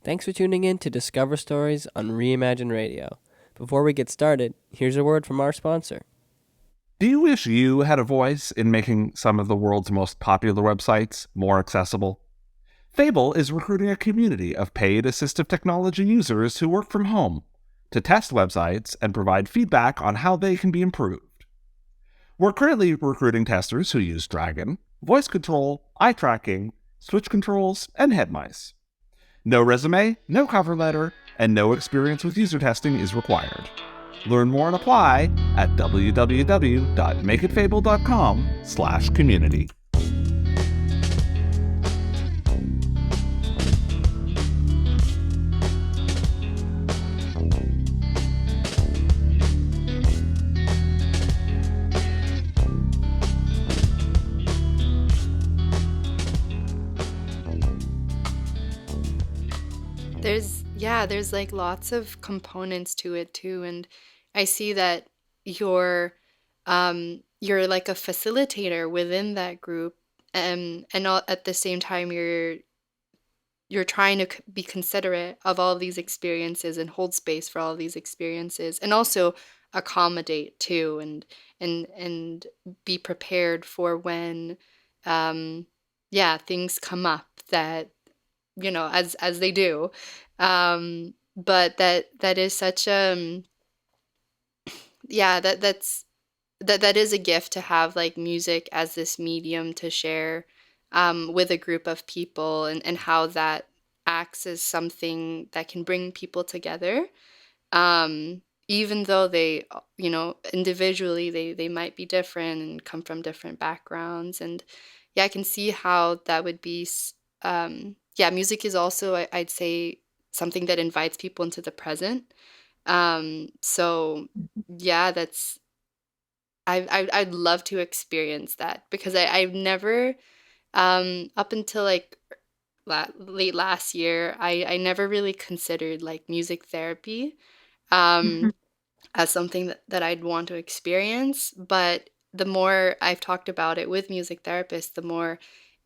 Thanks for tuning in to Discover Stories on Reimagine Radio. Before we get started, here's a word from our sponsor. Do you wish you had a voice in making some of the world's most popular websites more accessible? Fable is recruiting a community of paid assistive technology users who work from home to test websites and provide feedback on how they can be improved. We're currently recruiting testers who use Dragon, voice control, eye tracking, switch controls, and head mice. No resume, no cover letter, and no experience with user testing is required. Learn more and apply at www.makeitfable.com/community. There's like lots of components to it too, and I see that you're you're like a facilitator within that group, at the same time you're trying to be considerate of all of these experiences and hold space for all of these experiences, and also accommodate too, and be prepared for when things come up that as they do. But that is such a yeah that is a gift to have like music as this medium to share with a group of people, and how that acts as something that can bring people together, even though they individually they might be different and come from different backgrounds. And I can see how that would be music is also, I'd say, something that invites people into the present. So that's I'd love to experience that, because I've never, up until like late last year, I never really considered like music therapy um, as something that I'd want to experience. But the more I've talked about it with music therapists, the more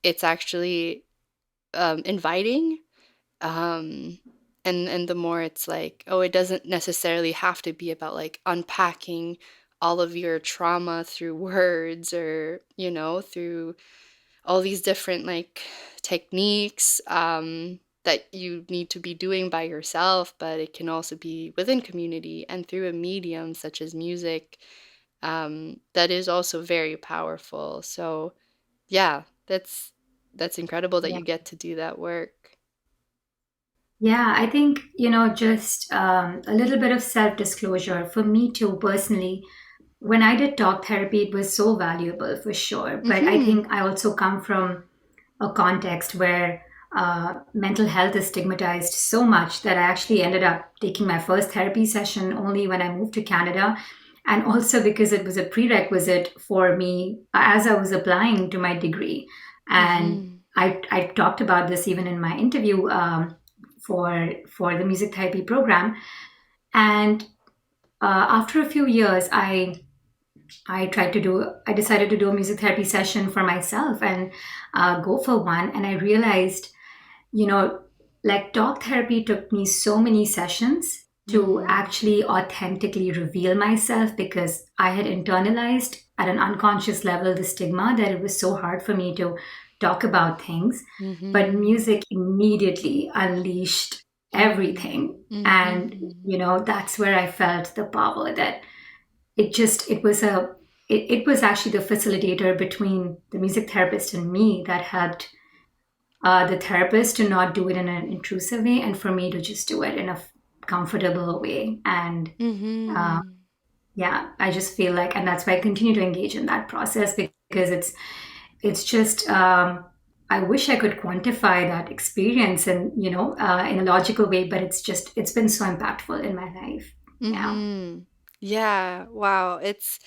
it's actually inviting. Um, and the more it's like, oh, it doesn't necessarily have to be about like unpacking all of your trauma through words, or through all these different like techniques that you need to be doing by yourself, but it can also be within community and through a medium such as music, that is also very powerful. So yeah, that's incredible that Yeah. you get to do that work. Yeah, I think, just a little bit of self disclosure for me too, personally. When I did talk therapy, it was so valuable for sure. But I Mm-hmm. think I also come from a context where mental health is stigmatized so much that I actually ended up taking my first therapy session only when I moved to Canada. And also because it was a prerequisite for me as I was applying to my degree. And Mm-hmm. I talked about this even in my interview for the music therapy program. And after a few years, I decided to do a music therapy session for myself and go for one. And I realized, you know, like talk therapy took me so many sessions to Mm-hmm. actually authentically reveal myself, because I had internalized at an unconscious level the stigma that it was so hard for me to talk about things. But Mm-hmm. music immediately unleashed everything. And, Mm-hmm. that's where I felt the power that it was actually the facilitator between the music therapist and me that helped the therapist to not do it in an intrusive way, and for me to just do it in a comfortable way. And uh, Mm-hmm. yeah, I just feel like, and that's why I continue to engage in that process, because it's just I wish I could quantify that experience and in a logical way, but it's been so impactful in my life. Yeah. Mm-hmm. Yeah, wow. It's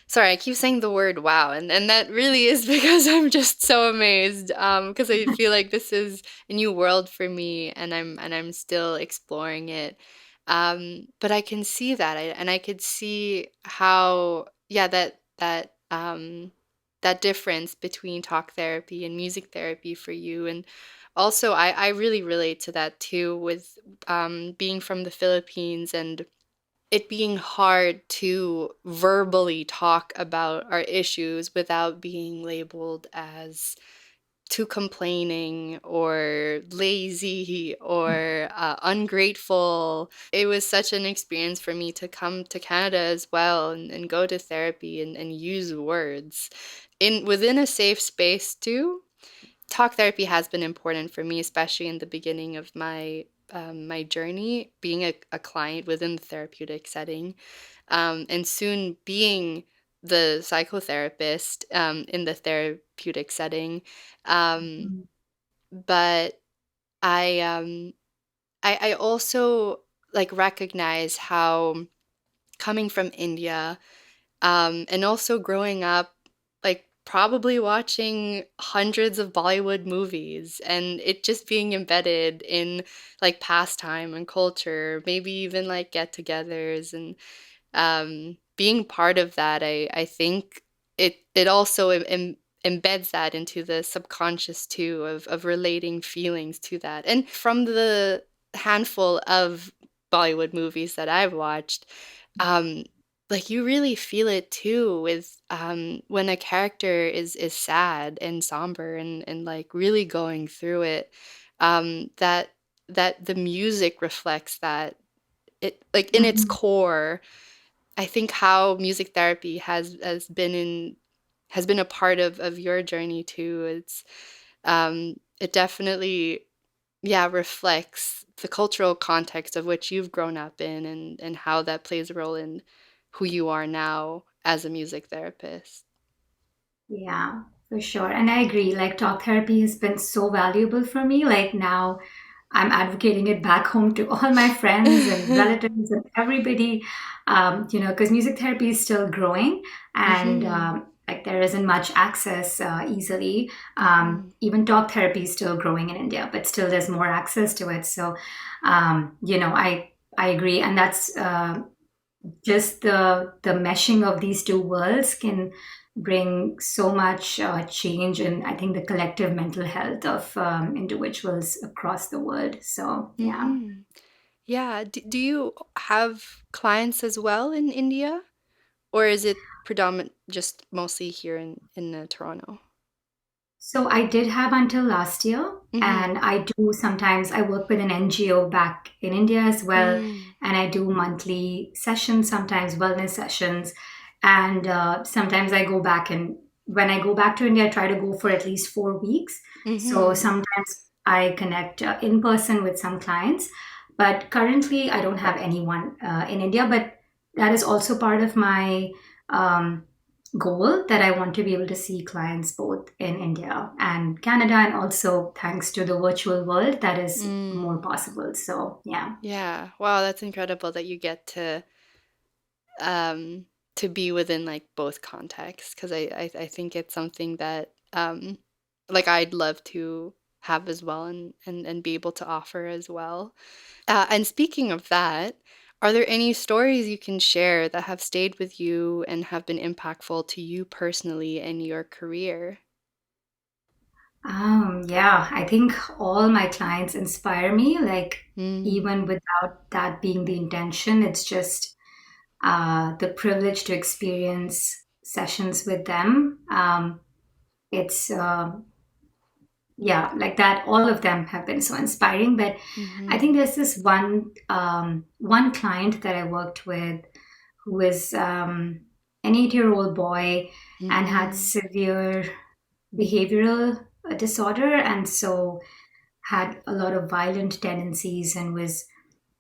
sorry, I keep saying the word wow, and that really is because I'm just so amazed. Because I feel like this is a new world for me, and I'm still exploring it. But I can see that, and I could see how, yeah, that difference between talk therapy and music therapy for you. And also I really relate to that too with being from the Philippines and it being hard to verbally talk about our issues without being labeled as too complaining or lazy or ungrateful. It was such an experience for me to come to Canada as well and go to therapy and use words in within a safe space too. Talk therapy has been important for me, especially in the beginning of my journey, being a client within the therapeutic setting, and soon being the psychotherapist in the therapeutic setting. Um, Mhm. but I I also like recognize how coming from India, and also growing up, like probably watching hundreds of Bollywood movies and it just being embedded in like pastime and culture, maybe even like get-togethers and being part of that, I think it also embeds that into the subconscious too of relating feelings to that. And from the handful of Bollywood movies that I've watched, um, like you really feel it too with when a character is sad and somber and like really going through it, that the music reflects that it like in its Mhm. core. I think how music therapy has been a part of your journey too. It definitely, yeah, reflects the cultural context of which you've grown up in and how that plays a role in who you are now as a music therapist. Yeah, for sure. And I agree. Like, talk therapy has been so valuable for me. Like, now I'm advocating it back home to all my friends and relatives and everybody, because music therapy is still growing and Hmm. like there isn't much access easily. Hmm. Even talk therapy is still growing in India, but still there's more access to it. So, I agree. And that's just the meshing of these two worlds can bring so much change in, I think, the collective mental health of individuals across the world. So yeah. Hmm. Yeah. Do you have clients as well in India? Or is it predominant just mostly here in Toronto? So I did have until last year, Mm-hmm. and I do sometimes I work with an NGO back in India as well, Mm. and I do monthly sessions, sometimes wellness sessions, and sometimes I go back and when I go back to India, I try to go for at least 4 weeks. So Mm-hmm. sometimes I connect in person with some clients, but currently I don't have anyone in India. But that is also part of my um, goal that I want to be able to see clients both in India and Canada, and also thanks to the virtual world, that is more Mm. possible. So, yeah. Yeah. Wow, that's incredible that you get um to be within like both contexts because I think it's something that like I'd love to have as well and be able to offer as well. And speaking of that, are there any stories you can share that have stayed with you and have been impactful to you personally in your career? Yeah, I think all my clients inspire me, like, Mm. even without that being the intention, it's just the privilege to experience sessions with them. It's yeah, like that, all of them have been so inspiring. But I think Mm-hmm. there's this one client that I worked with who was an 8-year-old boy and had Mm-hmm. severe behavioral disorder, and so had a lot of violent tendencies and was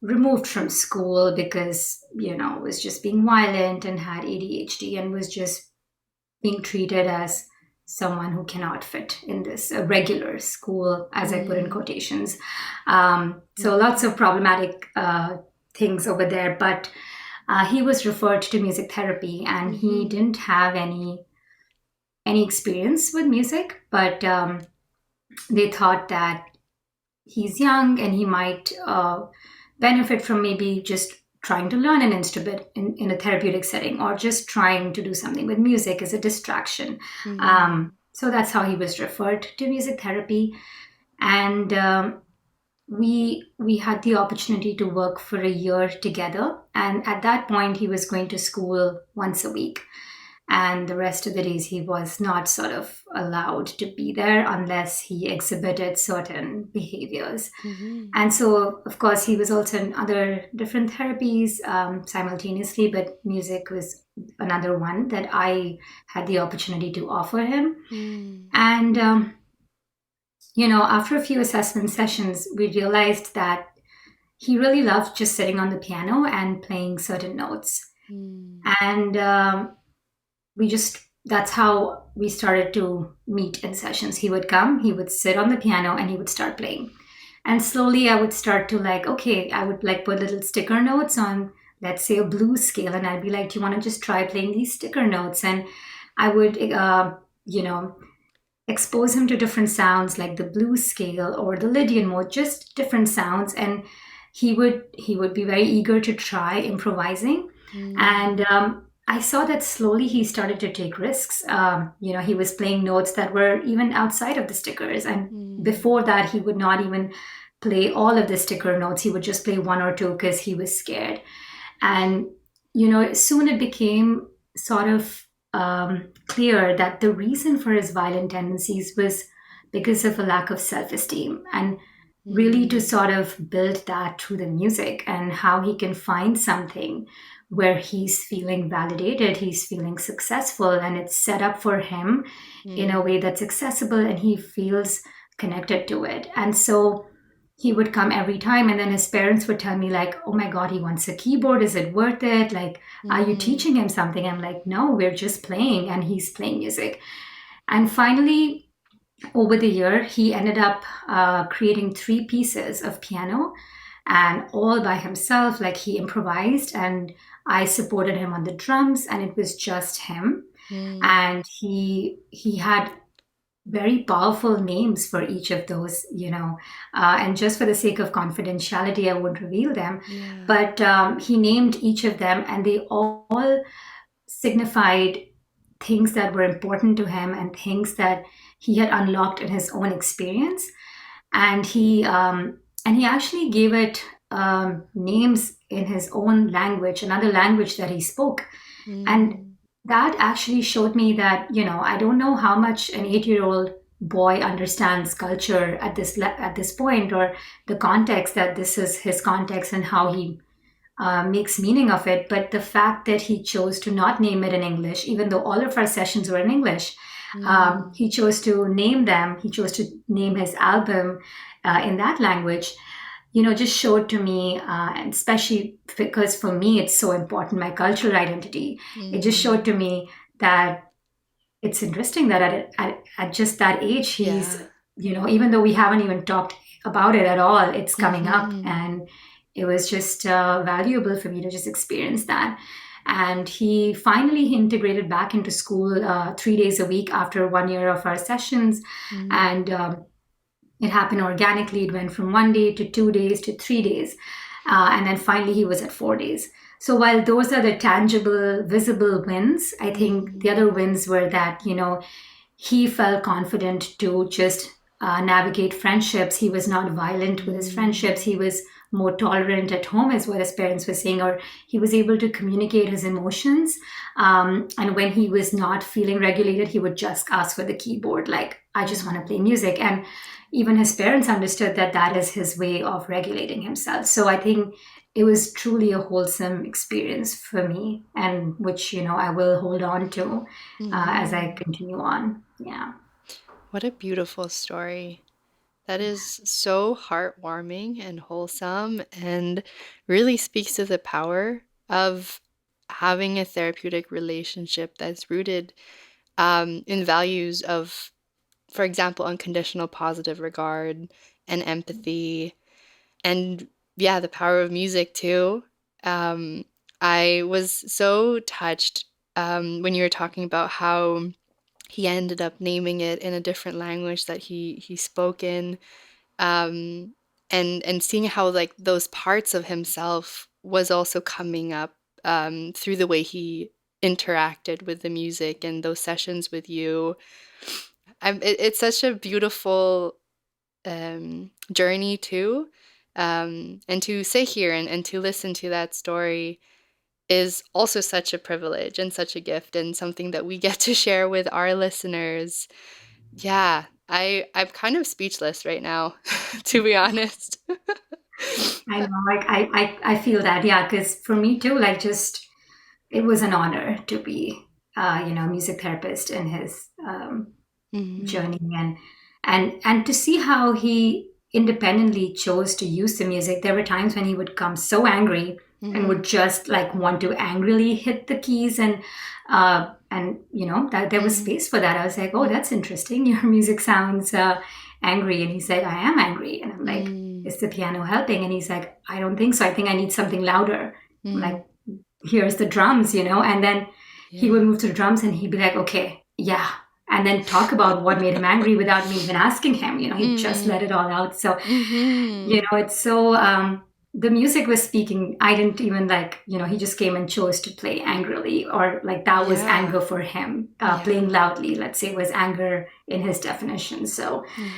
removed from school because was just being violent and had ADHD and was just being treated as someone who cannot fit in this regular school, as I put in Mm. quotations. So lots Mhm. of problematic things over there. But he was referred to music therapy, and he Mhm. didn't have any experience with music, but they thought that he's young and he might benefit from maybe just trying to learn an instrument in a therapeutic setting, or just trying to do something with music as a distraction. Mhm. So that's how he was referred to music therapy. And we had the opportunity to work for a year together. And at that point, he was going to school once a week. And the rest of the days, he was not sort of allowed to be there unless he exhibited certain behaviors. Mhm. And so, of course, he was also in other different therapies simultaneously, but music was another one that I had the opportunity to offer him. Mm. And after a few assessment sessions, we realized that he really loved just sitting on the piano and playing certain notes. Mm. And that's how we started to meet in sessions. He would come, he would sit on the piano, and he would start playing. And slowly I would start to okay, I would put little sticker notes on, let's say, a blues scale. And I'd be like, do you want to just try playing these sticker notes? And I would, you know, expose him to different sounds like the blues scale or the Lydian mode, just different sounds. And he would be very eager to try improvising. Mm. And I saw that slowly he started to take risks. He was playing notes that were even outside of the stickers. And Mm. before that, he would not even play all of the sticker notes. He would just play one or two because he was scared. And, soon it became sort of clear that the reason for his violent tendencies was because of a lack of self esteem. And really to Mm. sort of build that through the music and how he can find something where he's feeling validated, he's feeling successful, and it's set up for him in a Mm. way that's accessible and he feels connected to it. And so he would come every time, and then his parents would tell me oh my god, he wants a keyboard, is it worth it, are you Mm. teaching him something? I'm like, no, we're just playing, and he's playing music. And finally, over the year, he ended up creating 3 pieces of piano, and all by himself. He improvised, and I supported him on the drums, and it was just him. Mm. And he had very powerful names for each of those, and just for the sake of confidentiality, I won't reveal them. Yeah. But he named each of them, and they all signified things that were important to him and things that he had unlocked in his own experience. And he actually gave it names in his own language, another language that he spoke. And Mm. that actually showed me that, I don't know how much an 8-year-old boy understands culture at this point, or the context that this is his context and how he makes meaning of it. But the fact that he chose to not name it in English, even though all of our sessions were in English, Mm. he chose to name them. He chose to name his album in that language. Just showed to me, and especially because for me it's so important, my cultural identity. It just showed Mm. to me that it's interesting that at just that age, he's, Yeah. even though we haven't even talked about it at all, it's coming up. Mhm. And it was just valuable for me to just experience that. And he integrated back into school 3 days a week after 1 year of our sessions. Mm. And it happened organically. It went from 1 day to 2 days to 3 days. And then finally, he was at 4 days. So while those are the tangible, visible wins, I think the Mm. other wins were that, he felt confident to just navigate friendships. He was not violent with his friendships. Mm. He was more tolerant at home, is what his parents were saying, or he was able to communicate his emotions. And when he was not feeling regulated, he would just ask for the keyboard, I just want to play Mm. music. And even his parents understood that that is his way of regulating himself. So I think it was truly a wholesome experience for me, and which, I will hold on to as I Mhm. continue on. Yeah. What a beautiful story. That is so heartwarming and wholesome and really speaks to the power of having a therapeutic relationship that's rooted in values of, for example, unconditional positive regard and empathy, and yeah, the power of music too. Um, I was so touched when you were talking about how he ended up naming it in a different language that he spoke in, um, and seeing how like those parts of himself was also coming up through the way he interacted with the music and those sessions with you. It's such a beautiful journey too. And to sit here and to listen to that story is also such a privilege and such a gift and something that we get to share with our listeners. Yeah, I'm kind of speechless right now, to be honest. I know, like I feel that, yeah, because for me too, like just it was an honor to be, a music therapist in his Mhm. journey, and to see how he independently chose to use the music. There were times when he would come so angry and would Mhm. just like want to angrily hit the keys, and that there was Mhm. space for that. I was like, oh, Mhm. that's interesting. Your music sounds angry. And he said, I am angry. And I'm like, Mm. is the piano helping? And he's like, I don't think so. I think I need something louder. I'm Mm. like, here's the drums, and then he would Yeah. move to the drums and he'd be like, okay, yeah, and then talk about what made him angry without me even asking him. He just Mm. let it all out. So, Mhm. it's so, the music was speaking. I didn't even like, he just came and chose to play angrily, or like that was Yeah. anger for him. Playing Yeah. loudly, let's say, was anger in his definition. So, Yeah.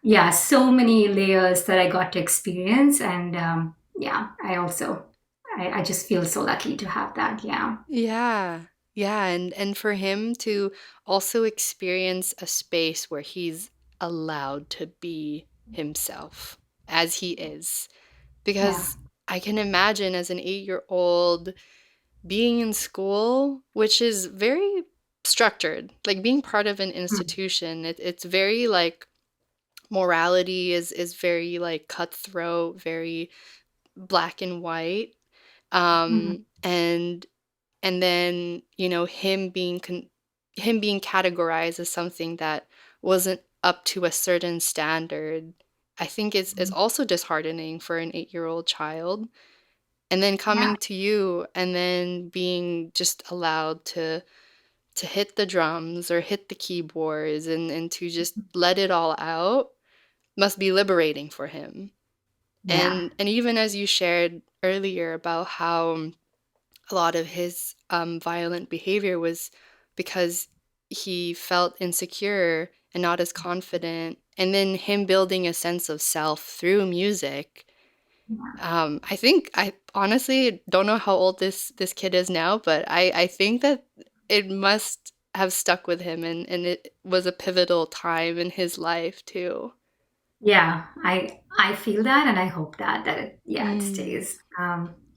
yeah, so many layers that I got to experience. And yeah, I just feel so lucky to have that. Yeah. Yeah. Yeah, and for him to also experience a space where he's allowed to be himself as he is. Yeah. Because I can imagine as an 8-year-old being in school, which is very structured, like being part of an Mm, institution, it's very like morality is very like cutthroat, very black and white. mm, And then, him being categorized as something that wasn't up to a certain standard, I think is mm. also disheartening for an 8-year-old child. And then Yeah. coming to you and then being just allowed to hit the drums or hit the keyboards and to just let it all out must be liberating for him. Yeah. And even as you shared earlier about how a lot of his violent behavior was because he felt insecure and not as confident, and then him building a sense of self through music. I think I honestly don't know how old this kid is now, but I think that it must have stuck with him, and it was a pivotal time in his life too. Yeah, I feel that, and I hope that it Mm. stays.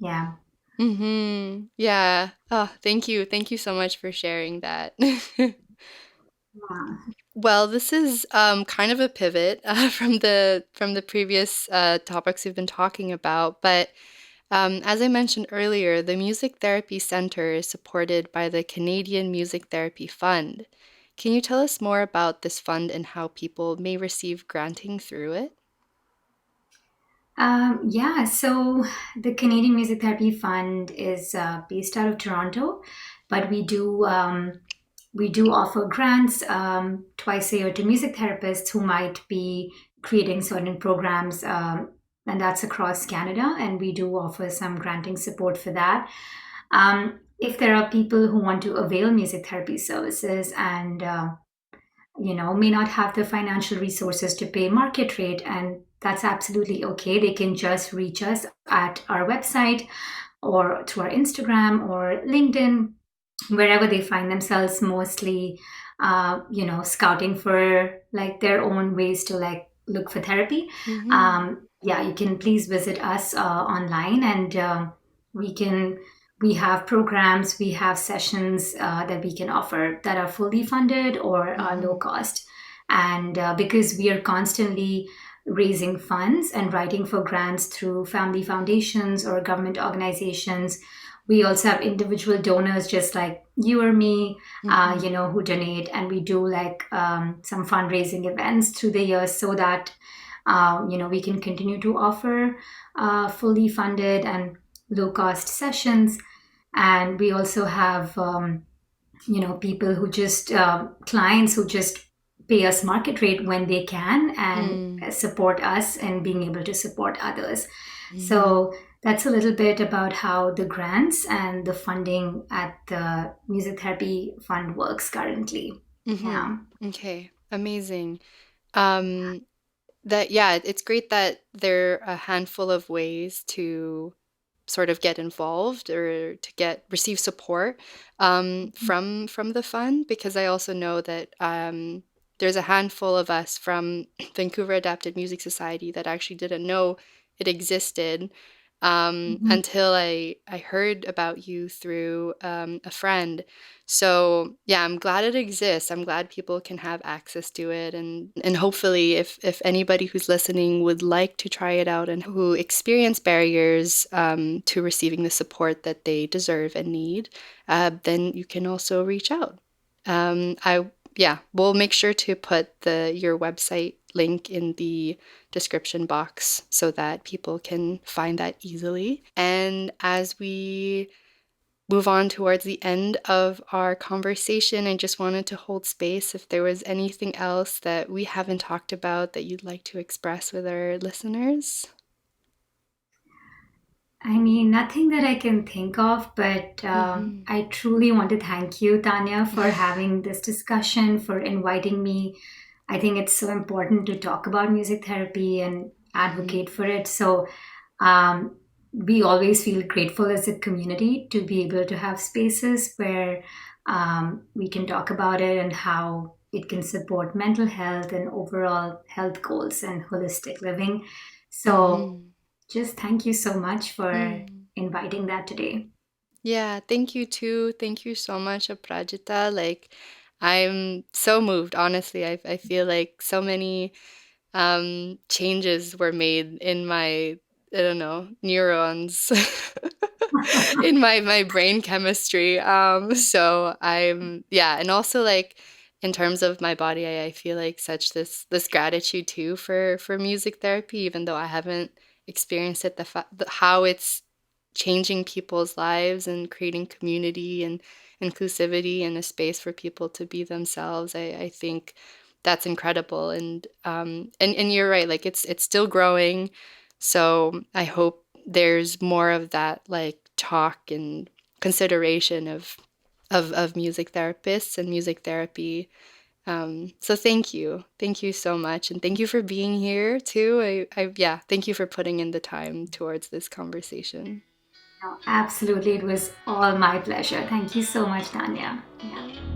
Yeah. Mm-hmm. Yeah. Oh, thank you so much for sharing that. Yeah. Well, this is kind of a pivot from the previous topics we've been talking about, but as I mentioned earlier, the Music Therapy Center is supported by the Canadian Music Therapy Fund. Can you tell us more about this fund and how people may receive granting through it? Yeah, so the Canadian Music Therapy Fund is based out of Toronto, but we do offer grants twice a year to music therapists who might be creating certain programs, and that's across Canada. And we do offer some granting support for that. If there are people who want to avail music therapy services and may not have the financial resources to pay market rate, and that's absolutely okay. They can just reach us at our website or through our Instagram or LinkedIn, wherever they find themselves, mostly scouting for like their own ways to like look for therapy. Mm-hmm. Yeah, you can please visit us online, and we can we have programs, we have sessions that we can offer that are fully funded or are low Mm-hmm. cost. And because we are constantly raising funds and writing for grants through family foundations or government organizations, we also have individual donors just like you or me, Mm-hmm. who donate. And we do like some fundraising events through the year so that, we can continue to offer fully funded and low cost sessions. And we also have, people who just, clients who just pay us market rate when they can and support us and being able to support others. Mm-hmm. So that's a little bit about how the grants and the funding at the Music Therapy Fund works currently. Mm-hmm. Yeah. Okay. Amazing. Um, it's great that there are a handful of ways to sort of get involved or to receive support from the fund, because I also know that there's a handful of us from Vancouver Adapted Music Society that actually didn't know it existed Mhm. until I heard about you through a friend. So yeah, I'm glad it exists. I'm glad people can have access to it, and hopefully, if anybody who's listening would like to try it out and who experience barriers to receiving the support that they deserve and need, then you can also reach out. I Yeah, we'll make sure to put your website link in the description box so that people can find that easily. And as we move on towards the end of our conversation, I just wanted to hold space if there was anything else that we haven't talked about that you'd like to express with our listeners. I mean, nothing that I can think of, but Mhm. I truly want to thank you, Tanya, for having this discussion, for inviting me. I think it's so important to talk about music therapy and Mhm. advocate for it. So um, we always feel grateful as a community to be able to have spaces where we can talk about it and how it can support mental health and overall health goals and holistic living. So Mhm. just thank you so much for Mm. inviting that today. Yeah, thank you too. Thank you so much, Aprajita. Like, I'm so moved, honestly. I feel like so many changes were made in my, I don't know, neurons in my brain chemistry. So yeah, and also like in terms of my body, I feel like such this gratitude too for music therapy, even though I haven't experienced it, how it's changing people's lives and creating community and inclusivity and a space for people to be themselves. I think that's incredible. And you're right, like it's still growing. So I hope there's more of that like talk and consideration of music therapists and music therapy. So thank you so much, and thank you for being here too. Yeah, thank you for putting in the time towards this conversation. No, absolutely. It was all my pleasure. Thank you so much, Tanya. Yeah.